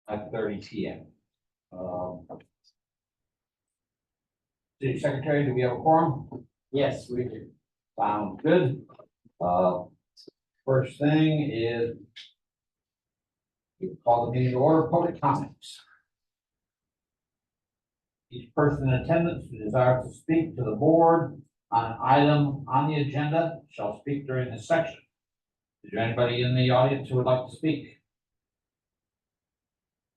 5:30 PM. City Secretary, do we have a quorum? Yes, we do. Sounds good. First thing is we call the meeting to order, public comments. Each person in attendance who desires to speak to the board on an item on the agenda shall speak during this section. Is there anybody in the audience who would like to speak?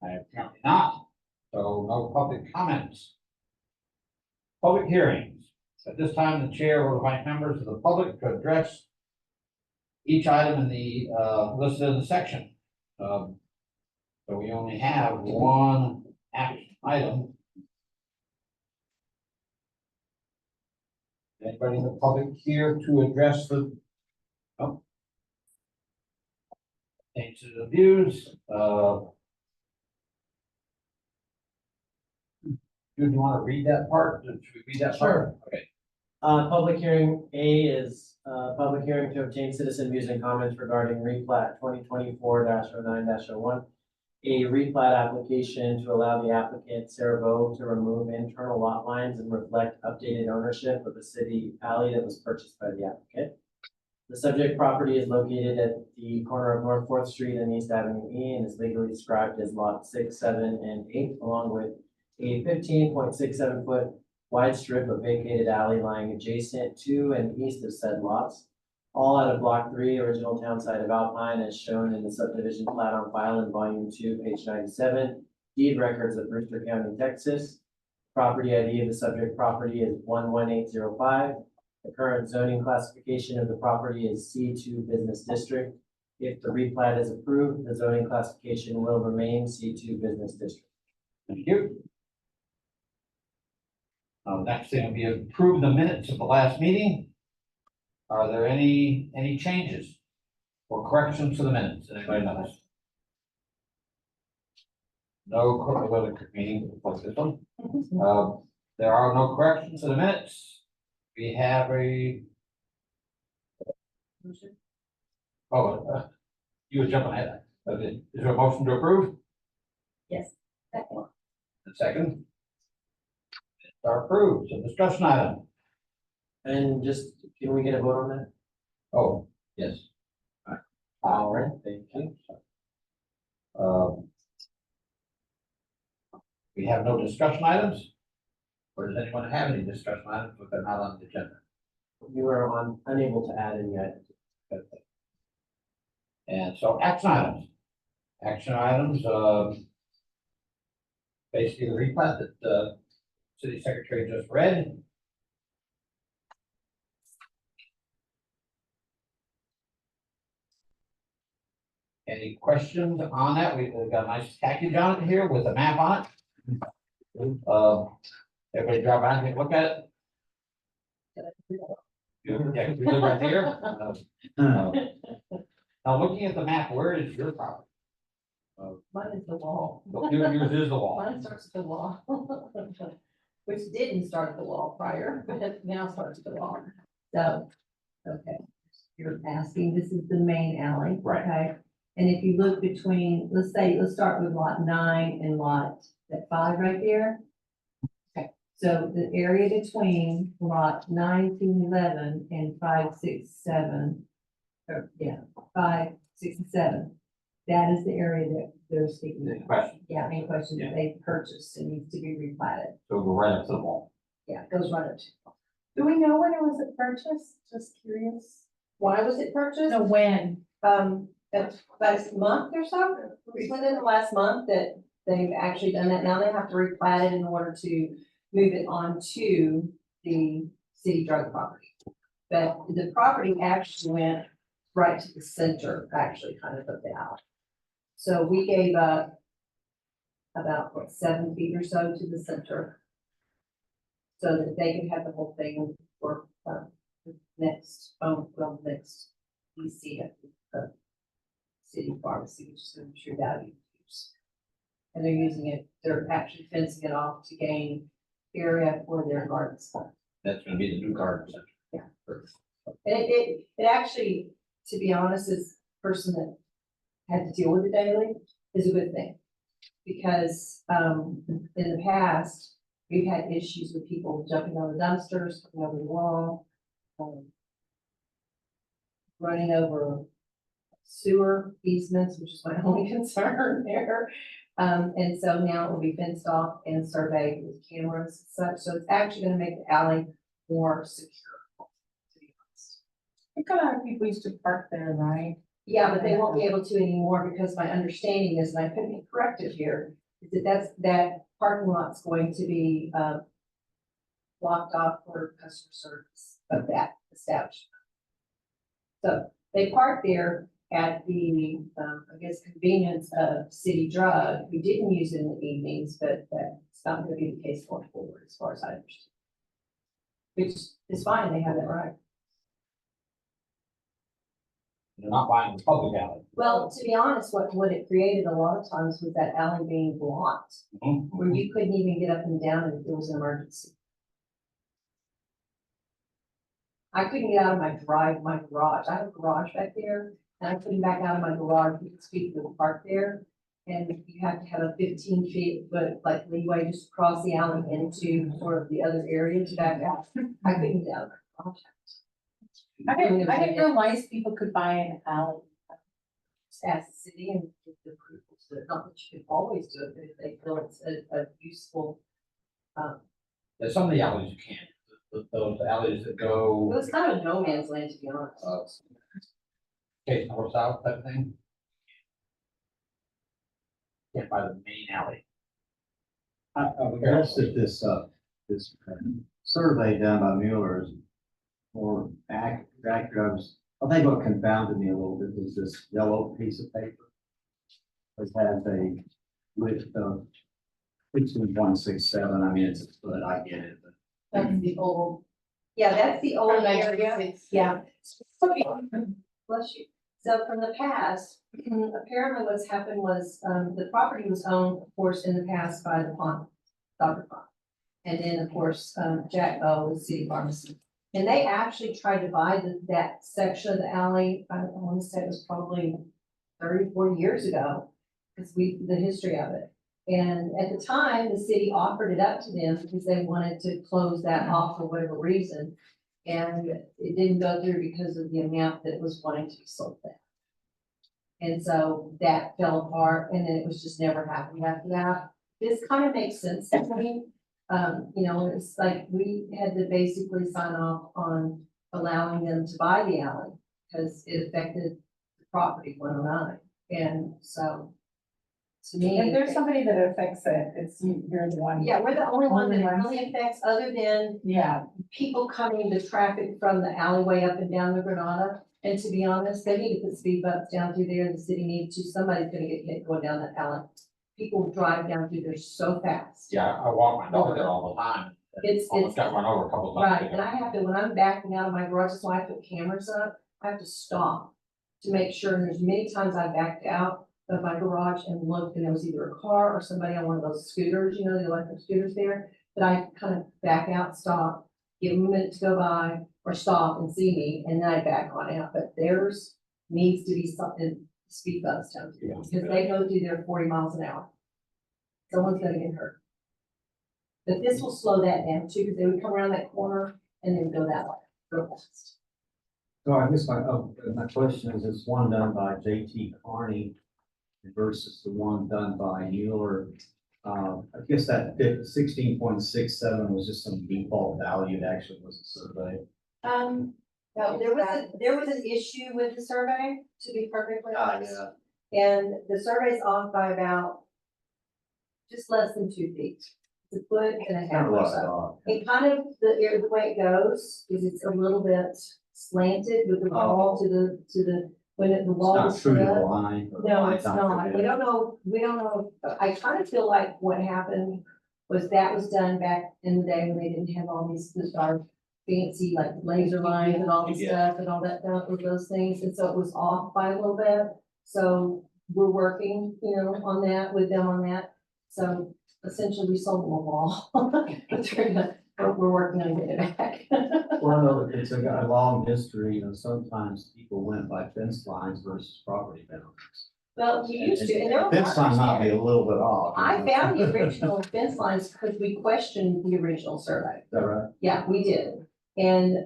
Apparently not, so no public comments. Public hearings. At this time, the chair will invite members of the public to address each item in the listed in the section. So we only have one action item. Anybody in the public here to address the change to the views? Do you want to read that part? Should we read that part? Okay. Public hearing A is, public hearing to obtain citizen views and comments regarding replat 2024-09-01. A replat application to allow the applicant Sarah Bowe to remove internal lot lines and reflect updated ownership of the city alley that was purchased by the applicant. The subject property is located at the corner of North 4th Street and East Avenue E and is legally described as lot 6, 7, and 8, along with a 15.67 foot wide strip of vacated alley lying adjacent to and east of said lots, all out of Block 3, original town site of Alpine, as shown in the subdivision plat on file in Volume 2, page 97, deed records of Brewster County, Texas. Property ID of the subject property is 11805. The current zoning classification of the property is C2 Business District. If the replat is approved, the zoning classification will remain C2 Business District. Thank you. Next thing will be approve the minutes of the last meeting. Are there any changes or corrections to the minutes? Anybody notice? No, meeting like this one. There are no corrections to the minutes. We have a. You were jumping ahead. Is there a motion to approve? Yes. Second. A second. Are approved. So discussion item. And just, can we get a vote on that? Oh, yes. All right, thank you. We have no discussion items? Or does anyone have any discussion items if they're not on the agenda? You are unable to add any items. Okay. And so action items. Action items, basically the replat that the city secretary just read. Any questions on that? We've got a nice package on it here with a map on it. Everybody drop by and take a look at it. Yeah, we live right here. Now, looking at the map, where is your property? Mine is the wall. Yours is the wall. Mine starts at the wall. Which didn't start at the wall prior, but now starts at the wall. So, okay, you're asking, this is the main alley. Right. Okay, and if you look between, let's start with lot 9 and lot 5 right there. Okay, so the area between lot 9 to 11 and 5, 6, 7, or yeah, 5, 6, and 7. That is the area that they're speaking Any of. question? Yeah, any questions Yeah. that they purchased and needs to be replatted. So go right up to the wall. Yeah, it goes right up to. Do we know when it was purchased? Just curious. Why was it purchased? No, when? That's last month or so. It's within the last month that they've actually done that. Now they have to replat it in order to move it on to the city drug property. But the property actually went right to the center, actually kind of the alley. So we gave up about 7 feet or so to the center, so that they could have the whole thing for next EC at the city pharmacy, which is True Value use. And they're using it, they're actually fencing it off to gain area for their gardens. That's gonna be the new garden center. Yeah. And it actually, to be honest, as a person that had to deal with it daily, is a good thing. because, in the past, we've had issues with people jumping on the dumpsters, coming over the wall, running over sewer easements, which is my only concern there. And so now it will be fenced off and surveyed with cameras and such, so it's actually gonna make the alley more secure, to be honest. I think a lot of people used to park there, right? Yeah, but they won't be able to anymore, because my understanding is, and I could be corrected here, is that that parking lot's going to be, blocked off for customer service of that establishment. So they park there at the, I guess, convenience of City Drug. We didn't use it in the evenings, but that's not gonna be the case going forward, as far as I understand. Which is fine, they have that right. They're not buying the public alley. Well, to be honest, what it created a lot of times was that alley being blocked, Mhm. where you couldn't even get up and down if there was an emergency. I couldn't get out of my garage. I have a garage back there, and I couldn't back out of my garage because people would park there. And you have to have a 15 foot like leeway just across the alley into sort of the other area to back out. I couldn't get out of my garage. I didn't realize people could buy an alley. Just ask the city and get the approval to, not that you can always do it, but if they feel it's a useful. There's some of the alleys you can't, those alleys that It go, was kind of no man's land, to be honest. case north south type thing. Can't buy the main alley. I would guess that this survey done by Mueller is more accurate. I think what confounded me a little bit was this yellow piece of paper. It has a width of 167. I mean, it's a foot, I get it, but That's the old, yeah, that's the old area, yeah. Bless you. So from the past, apparently what's happened was, the property was owned, of course, in the past by the pond, Dr. Pond. And then, of course, Jack Bowe was city pharmacy. And they actually tried to buy that section of the alley, I want to say it was probably 30, 40 years ago, because the history of it. And at the time, the city offered it up to them because they wanted to close that off for whatever reason. And it didn't go through because of the amount that was wanting to be sold at. And so that fell apart, and then it was just never happened after that. This kind of makes sense to me. You know, it's like we had to basically sign off on allowing them to buy the alley because it affected the property 109. And so to me. If there's somebody that affects it, you're the one. Yeah, we're the only one that it Only one. really affects, other than Yeah, people coming to traffic from the alleyway up and down the Granada. And to be honest, they need to put speed bumps down through there, the city needs to, somebody's gonna get hit going down that alley. People drive down through there so fast. Yeah, I walk my dog there all the time. It's- Almost got run over a couple times. Right, and I have to, when I'm backing out of my garage, that's why I put cameras up, I have to stop to make sure, and there's many times I backed out of my garage and looked, and there was either a car or somebody on one of those scooters, you know, the electric scooters there, that I kind of back out, stop, give them a minute to go by, or stop and see me, and then I back on out, but theirs needs to be something, speed bumps down through, Yeah. because they go through there 40 miles an hour. Someone's gonna get hurt. But this will slow that down too, because they would come around that corner and then go that way, real fast. so I guess my question is, this one done by J.T. Carney versus the one done by Mueller. I guess that 16.67 was just some default value. It actually was a survey. No, there was an issue with the survey, to be perfectly honest. Yeah. And the survey's off by about just less than 2 feet. It's a foot and a half Kind of or what I so. thought. It kind of, the way it goes is it's a little bit slanted with the wall to the, when the It's wall not is true to stood the up. line. or the No, line it's not. We don't know. I kind of feel like what happened was that was done back in the day when they didn't have all these, our fancy like laser lines and all this Yeah. stuff and all that, those things. And so it was off by a little bit. So we're working, on that, with them on that. So essentially we sold them a wall. But we're working on getting it back. Well, no, it's a long history, sometimes people went by fence lines versus property boundaries. Well, you used to, and there were Fence line partners might be there. a little bit off. I found the original fence lines because we questioned the original survey. Is that right? Yeah, we did. And,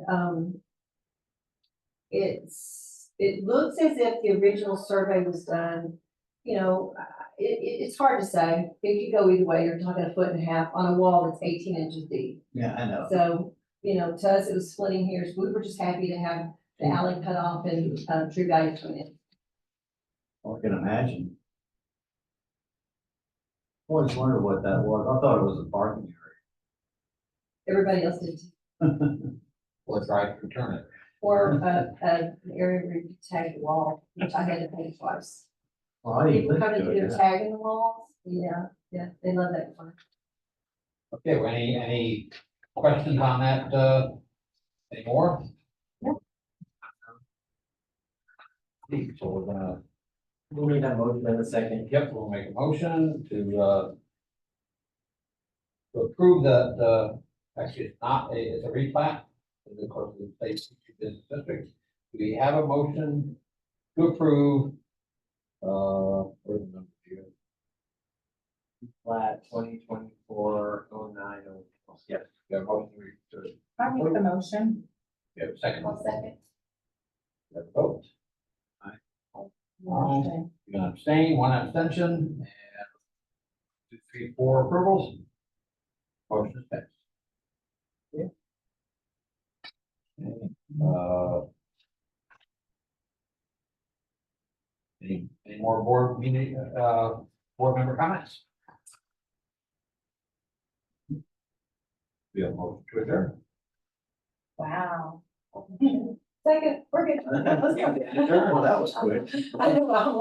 it looks as if the original survey was done, you know, it's hard to say. It could go either way. You're talking 1.5 feet on a wall that's 18 inches deep. Yeah, I know. So, you know, to us, it was splitting hairs. We were just happy to have the alley cut off and, true value put in. I can imagine. Always wondered what that was. I thought it was a parking Everybody else did, too. Or try to return it. Or, an area where you could tag the wall, which I had to pay twice. Well, I didn't People think come to of do their it. tag in the walls. Yeah, they love that part. Okay, well, any questions on that, anymore? So we're gonna, We need a motion in a second. yep, we'll make a motion to approve actually, it's not it's a replat, of course, the state business district. Do we have a motion to approve, where's the number here? Flat 2024-09. Yes, we have a motion to, I make the motion. we have a second. One second. We have a vote. Aye. You're gonna abstain, one abstention, and 2, 3, 4 approvals. Motion is passed. Yeah. Okay, any more board meeting, board member comments? We have a motion to adjourn. Wow. Second, we're good. Well, that was quick. I know, I'm